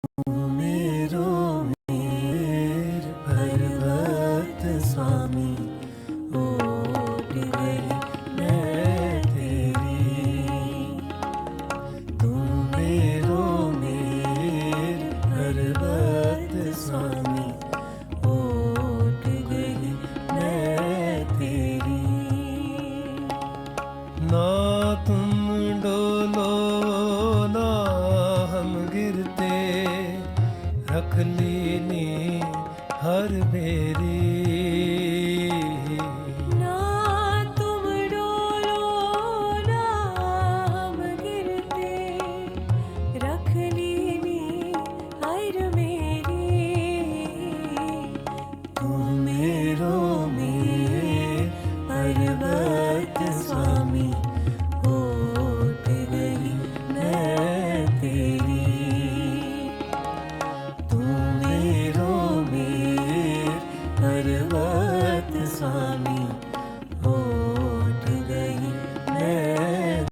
मेरो मेर पर्वत स्वामी, ओट गई मैं तेरी। तू मेरो मेर पर्वत स्वामी, ओट गई मैं तेरी। ना तुम डोलो ना हम गिरते, रख लेनी हर मेरी। ना तुम डोलो ना हम गिरते, रख लेनी हर मेरी। तू मेरो मेर पर्वत स्वामी, ओट गई मैं तेरी। तू मेरो मेर पर्वत स्वामी, ओ